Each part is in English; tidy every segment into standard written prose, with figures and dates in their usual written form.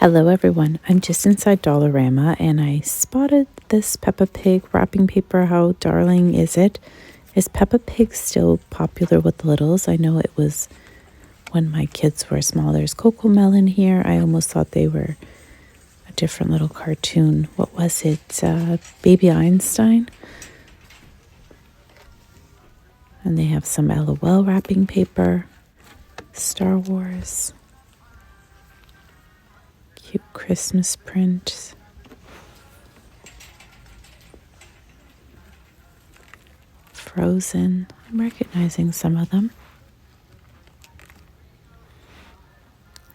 Hello everyone, I'm just inside Dollarama and I spotted this Peppa Pig wrapping paper. How darling is it? Is Peppa Pig still popular with the littles? I know it was when my kids were small. There's Coco Melon here. I almost thought they were a different little cartoon. What was it? Baby Einstein? And they have some LOL wrapping paper, Star Wars. Cute Christmas print. Frozen. I'm recognizing some of them.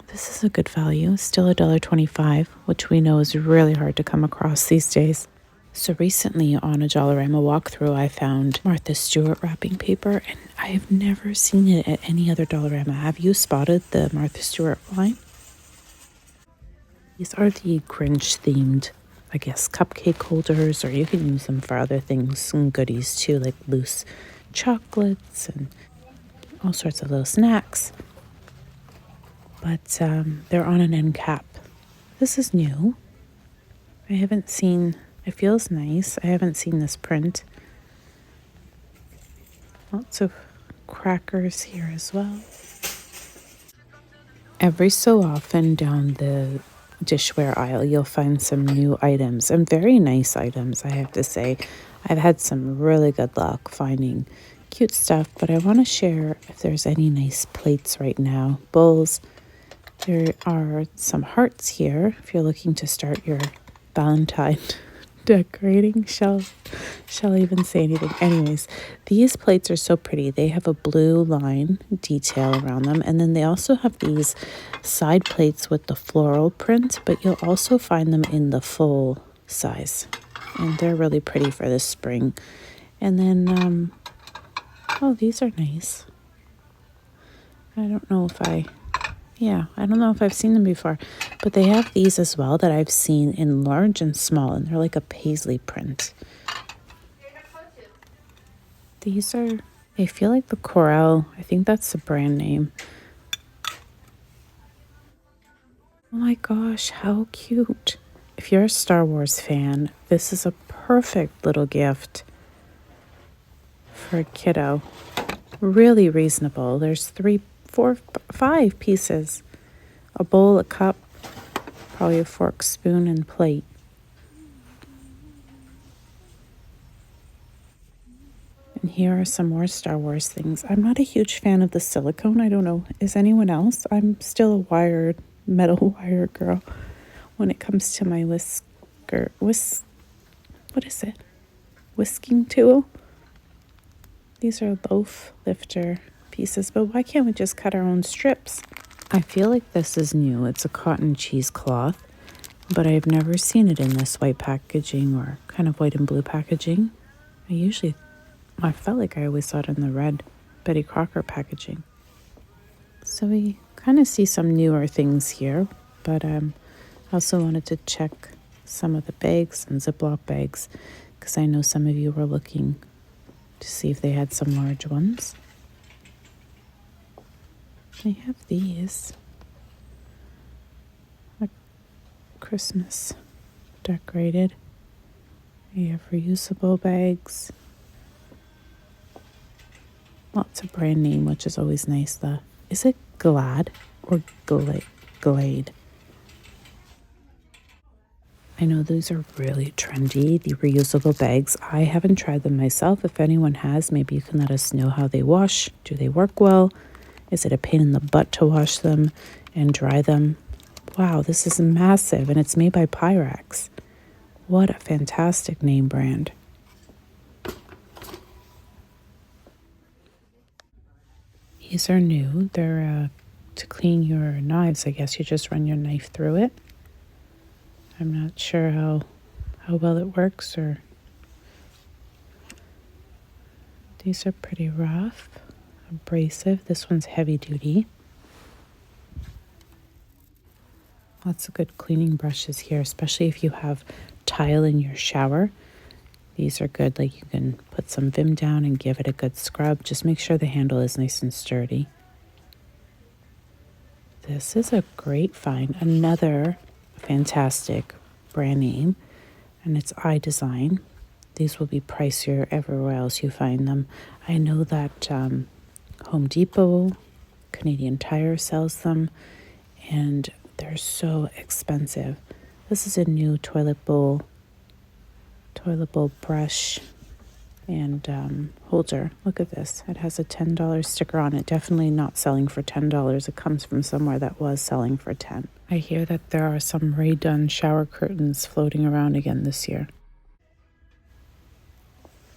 This is a good value. Still $1.25, which we know is really hard to come across these days. So recently on a Dollarama walkthrough, I found Martha Stewart wrapping paper, and I have never seen it at any other Dollarama. Have you spotted the Martha Stewart line? These are the Grinch themed, I guess, cupcake holders, or you can use them for other things, some goodies too, like loose chocolates and all sorts of little snacks. But they're on an end cap. This is new. I haven't seen, it feels nice. I haven't seen this print. Lots of crackers here as well. Every so often down the dishware aisle, you'll find some new items and very nice items, I have to say. I've had some really good luck finding cute stuff, but I want to share if there's any nice plates right now. Bowls. There are some hearts here if you're looking to start your Valentine decorating. Shall even say anything. Anyways, these plates are so pretty. They have a blue line detail around them, and then they also have these side plates with the floral print, but you'll also find them in the full size, and they're really pretty for this spring. And then oh, these are nice. I don't know if I've seen them before, but they have these as well that I've seen in large and small, and they're like a paisley print. These are, they feel like the Corel. I think that's the brand name. Oh my gosh, how cute. If you're a Star Wars fan, this is a perfect little gift for a kiddo. Really reasonable. There's 3, 4, 5 pieces. A bowl, a cup, probably a fork, spoon, and plate. And here are some more Star Wars things. I'm not a huge fan of the silicone. I don't know. Is anyone else? I'm still a metal wire girl when it comes to my what is it? Whisking tool? These are loaf lifter pieces, but why can't we just cut our own strips? I feel like this is new. It's a cotton cheesecloth, but I've never seen it in this white packaging or kind of white and blue packaging. I felt like I always saw it in the red Betty Crocker packaging. So we kind of see some newer things here, but I also wanted to check some of the bags and Ziploc bags because I know some of you were looking to see if they had some large ones. They have these. Like Christmas decorated. They have reusable bags. Lots of brand name, which is always nice. Is it Glad or Glade? I know these are really trendy, the reusable bags. I haven't tried them myself. If anyone has, maybe you can let us know how they wash. Do they work well? Is it a pain in the butt to wash them and dry them? Wow, this is massive, and it's made by Pyrex. What a fantastic name brand. These are new. They're to clean your knives. I guess you just run your knife through it. I'm not sure how well it works, or these are pretty rough. Abrasive. This one's heavy duty. Lots of good cleaning brushes here, especially if you have tile in your shower. These are good. Like, you can put some Vim down and give it a good scrub. Just make sure the handle is nice and sturdy. This is a great find. Another fantastic brand name, and it's iDesign. These will be pricier everywhere else you find them. I know that Home Depot, Canadian Tire sells them, and they're so expensive. This is a new toilet bowl brush and holder. Look at this. It has a $10 sticker on it. Definitely not selling for $10. It comes from somewhere that was selling for $10. I hear that there are some Rae-Dunn shower curtains floating around again this year.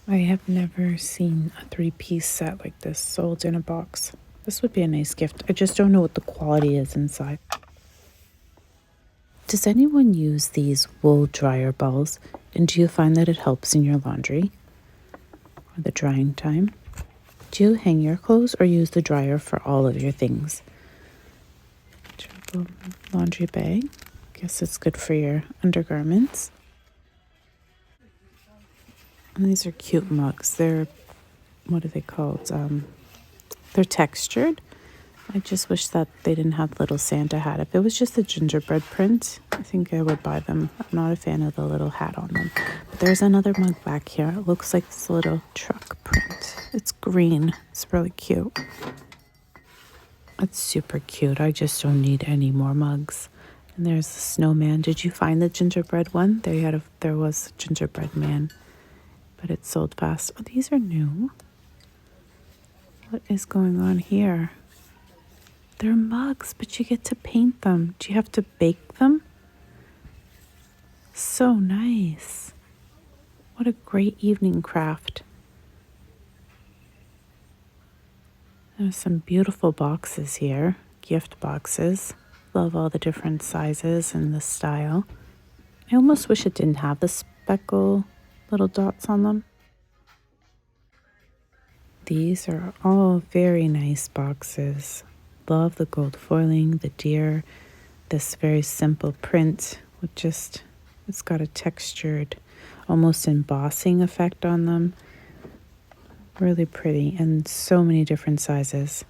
I have never seen a 3-piece set like this sold in a box. This would be a nice gift. I just don't know what the quality is inside. Does anyone use these wool dryer balls, and do you find that it helps in your laundry or the drying time? Do you hang your clothes or use the dryer for all of your things? Laundry bag. Guess it's good for your undergarments. And these are cute mugs. They're, what are they called? They're textured. I just wish that they didn't have little Santa hat. If it was just a gingerbread print, I think I would buy them. I'm not a fan of the little hat on them. But there's another mug back here. It looks like this little truck print. It's green. It's really cute. It's super cute. I just don't need any more mugs. And there's the snowman. Did you find the gingerbread one? There was a gingerbread man, but it sold fast. Oh, these are new. What is going on here? They're mugs, but you get to paint them. Do you have to bake them? So nice. What a great evening craft. There's some beautiful boxes here. Gift boxes. Love all the different sizes and the style. I almost wish it didn't have the speckle little dots on them. These are all very nice boxes. Love the gold foiling, the deer, this very simple print with just, it's got a textured, almost embossing effect on them. Really pretty, and so many different sizes.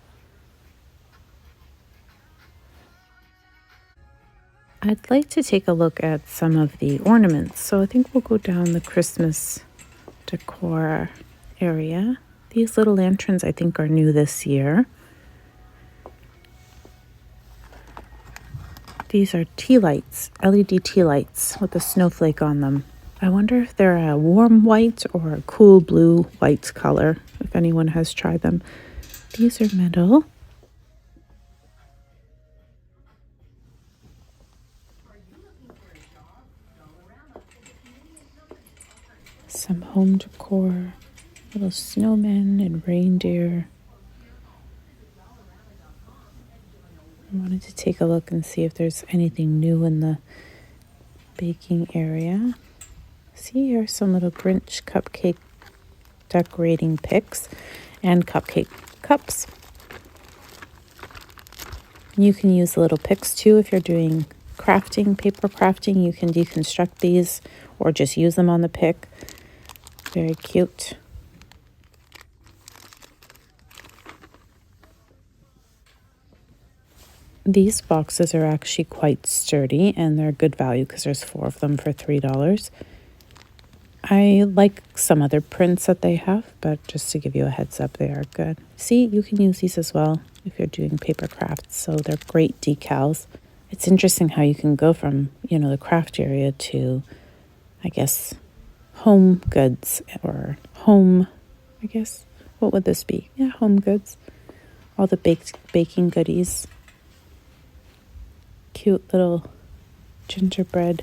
I'd like to take a look at some of the ornaments. So I think we'll go down the Christmas decor area. These little lanterns I think are new this year. These are tea lights, LED tea lights with a snowflake on them. I wonder if they're a warm white or a cool blue white color, if anyone has tried them. These are metal. Some home decor, little snowmen and reindeer. I wanted to take a look and see if there's anything new in the baking area. See, here are some little Grinch cupcake decorating picks and cupcake cups. You can use the little picks too if you're doing crafting, paper crafting. You can deconstruct these or just use them on the pick. Very cute. These boxes are actually quite sturdy and they're good value because there's 4 of them for $3. I like some other prints that they have, but just to give you a heads up, they are good. See, you can use these as well if you're doing paper crafts, so they're great decals. It's interesting how you can go from, the craft area to, I guess, home goods or home, what would this be? Yeah, home goods. All the baking goodies. Cute little gingerbread.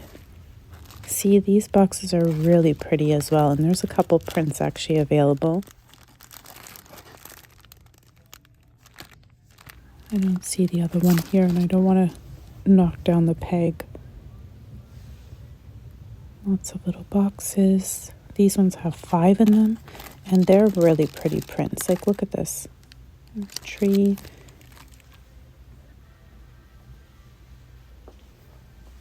See, these boxes are really pretty as well, and there's a couple prints actually available. I don't see the other one here, and I don't want to knock down the peg. Lots of little boxes. These ones have 5 in them, and they're really pretty prints. Like, look at this. Tree.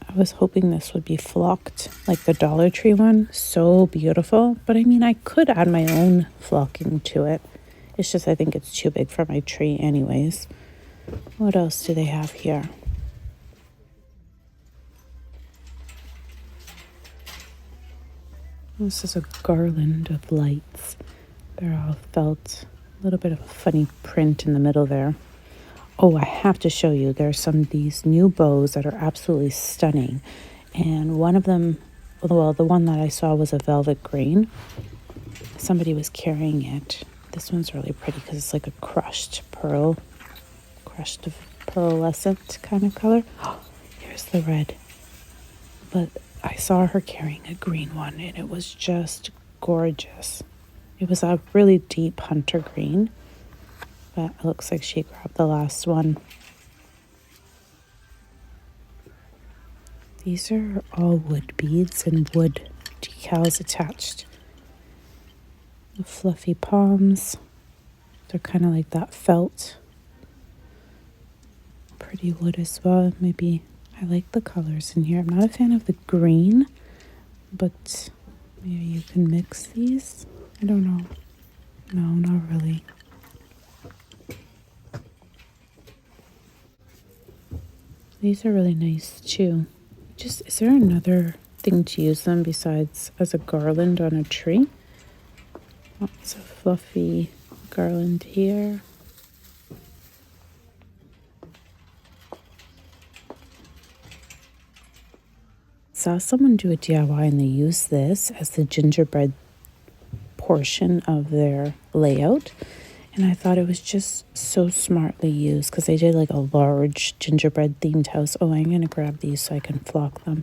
I was hoping this would be flocked, like the Dollar Tree one. So beautiful. But I mean, I could add my own flocking to it. It's just I think it's too big for my tree anyways. What else do they have here? This is a garland of lights. They're all felt. A little bit of a funny print in the middle there. Oh, I have to show you. There's some of these new bows that are absolutely stunning. And one of them, well, the one that I saw was a velvet green. Somebody was carrying it. This one's really pretty because it's like a crushed pearlescent kind of color. Oh, here's the red. But I saw her carrying a green one and it was just gorgeous. It was a really deep hunter green, but it looks like she grabbed the last one. These are all wood beads and wood decals attached. The fluffy palms. They're kind of like that felt. Pretty wood as well. Maybe I like the colors in here. I'm not a fan of the green, but maybe you can mix these. I don't know. No, not really. These are really nice too. Is there another thing to use them besides as a garland on a tree? Lots of fluffy garland here. Saw someone do a DIY and they used this as the gingerbread portion of their layout, and I thought it was just so smartly used because they did like a large gingerbread themed house. Oh, I'm gonna grab these so I can flock them.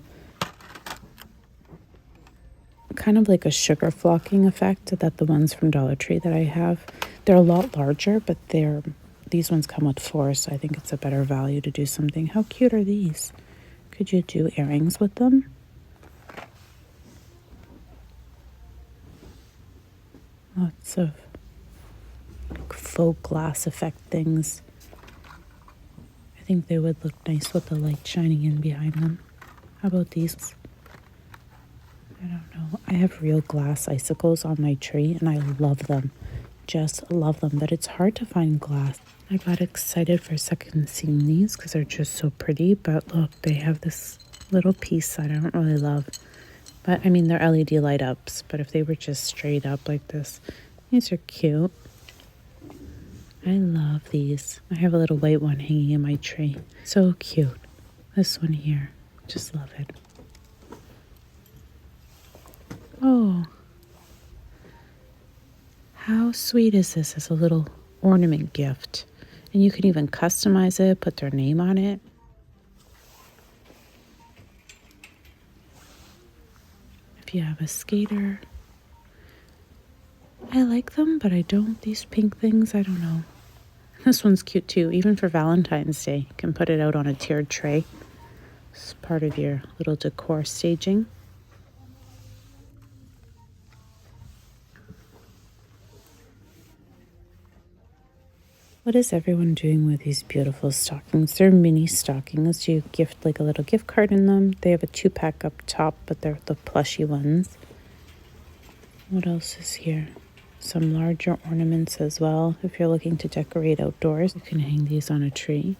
Kind of like a sugar flocking effect that the ones from Dollar Tree that I have. They're a lot larger, but these ones come with 4, so I think it's a better value to do something. How cute are these? Could you do earrings with them? Lots of faux glass effect things. I think they would look nice with the light shining in behind them. How about these? I don't know. I have real glass icicles on my tree and I love them. Just love them, but it's hard to find glass. I got excited for a second seeing these because they're just so pretty, but look, they have this little piece that I don't really love. But I mean, they're LED light ups, but if they were just straight up like this, these are cute. I love these. I have a little white one hanging in my tree. So cute. This one here, just love it. Oh, how sweet is this as a little ornament gift? And you can even customize it, put their name on it. If you have a skater. I like them, but I don't. These pink things, I don't know. This one's cute too, even for Valentine's Day. You can put it out on a tiered tray. It's part of your little decor staging. What is everyone doing with these beautiful stockings? They're mini stockings. You gift like a little gift card in them. They have a 2-pack up top, but they're the plushy ones. What else is here? Some larger ornaments as well. If you're looking to decorate outdoors, you can hang these on a tree.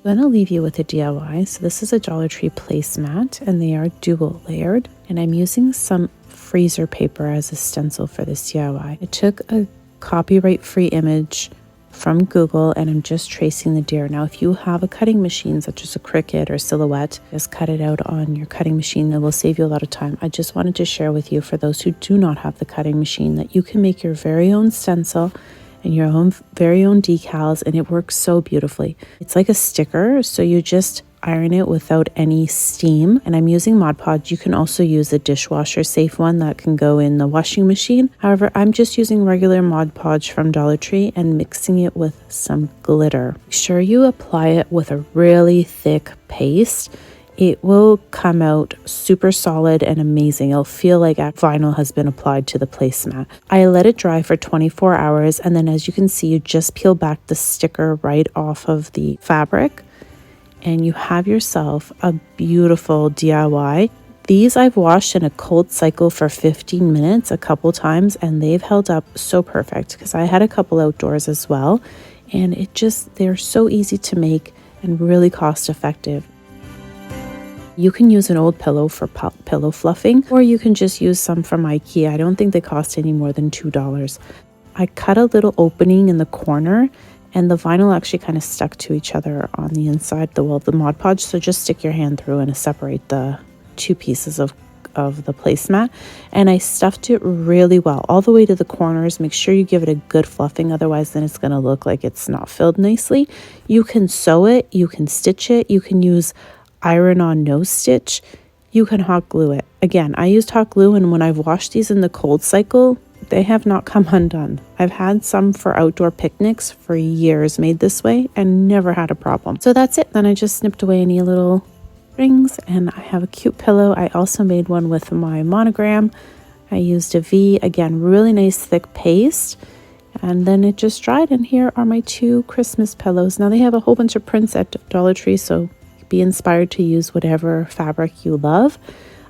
Then I'll leave you with a DIY. So this is a Dollar Tree placemat, and they are dual layered. And I'm using some freezer paper as a stencil for this DIY. I took a copyright-free image from Google and I'm just tracing the deer. Now, if you have a cutting machine such as a Cricut or Silhouette, just cut it out on your cutting machine. That will save you a lot of time. I just wanted to share with you, for those who do not have the cutting machine, that you can make your very own stencil and your own very own decals, and it works so beautifully. It's like a sticker, so you just iron it without any steam. And I'm using Mod Podge. You can also use a dishwasher safe one that can go in the washing machine. However, I'm just using regular Mod Podge from Dollar Tree and mixing it with some glitter. Make sure you apply it with a really thick paste. It will come out super solid and amazing. It'll feel like vinyl has been applied to the placemat. I let it dry for 24 hours, and then as you can see, you just peel back the sticker right off of the fabric, and you have yourself a beautiful DIY. These I've washed in a cold cycle for 15 minutes a couple times, and they've held up so perfect because I had a couple outdoors as well, and they're so easy to make and really cost effective. You can use an old pillow for pillow fluffing, or you can just use some from IKEA. I don't think they cost any more than $2. I cut a little opening in the corner, and the vinyl actually kind of stuck to each other on the inside, the Mod Podge. So just stick your hand through and separate the two pieces of the placemat, and I stuffed it really well all the way to the corners. Make sure you give it a good fluffing, otherwise then it's going to look like it's not filled nicely. You can sew it, you can stitch it, you can use iron-on no stitch, you can hot glue it. Again, I used hot glue, and when I've washed these in the cold cycle, they have not come undone. I've had some for outdoor picnics for years made this way and never had a problem. So that's it. Then I just snipped away any little rings, and I have a cute pillow. I also made one with my monogram. I used a V, again, really nice thick paste, and then it just dried. And here are my 2 Christmas pillows. Now they have a whole bunch of prints at Dollar Tree, so be inspired to use whatever fabric you love.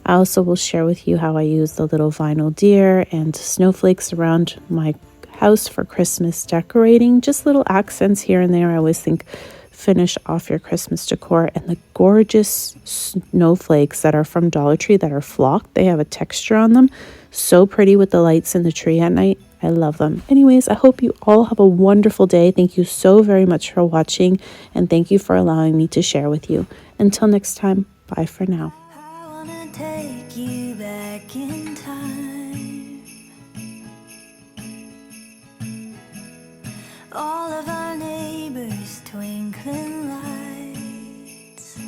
I also will share with you how I use the little vinyl deer and snowflakes around my house for Christmas decorating. Just little accents here and there. I always think finish off your Christmas decor. And the gorgeous snowflakes that are from Dollar Tree that are flocked, they have a texture on them. So pretty with the lights in the tree at night. I love them. Anyways, I hope you all have a wonderful day. Thank you so very much for watching, and thank you for allowing me to share with you. Until next time, bye for now. I wanna take you back in time. All of our neighbors' twinkling lights,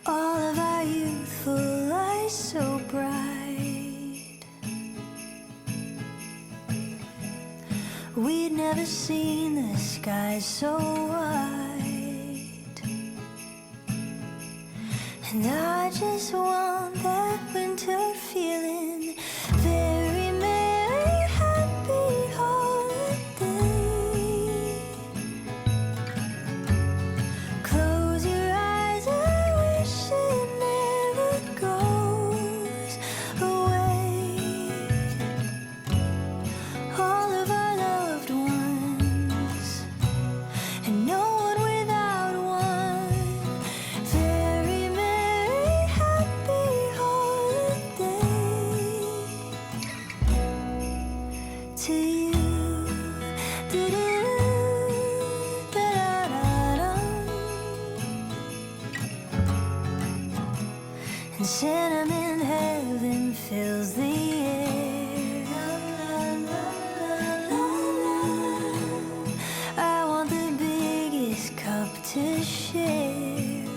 all of our youthful eyes so bright. We'd never seen the sky so white, and I just want that winter feeling. Very merry, happy holiday. Close your eyes, I wish it never goes away. All of our loved ones, and no one without one. Very merry, happy holiday to you. And cinnamon heaven fills the air. I want the biggest cup to share.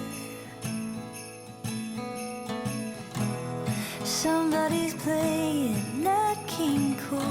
Somebody's playing Nat King Cole.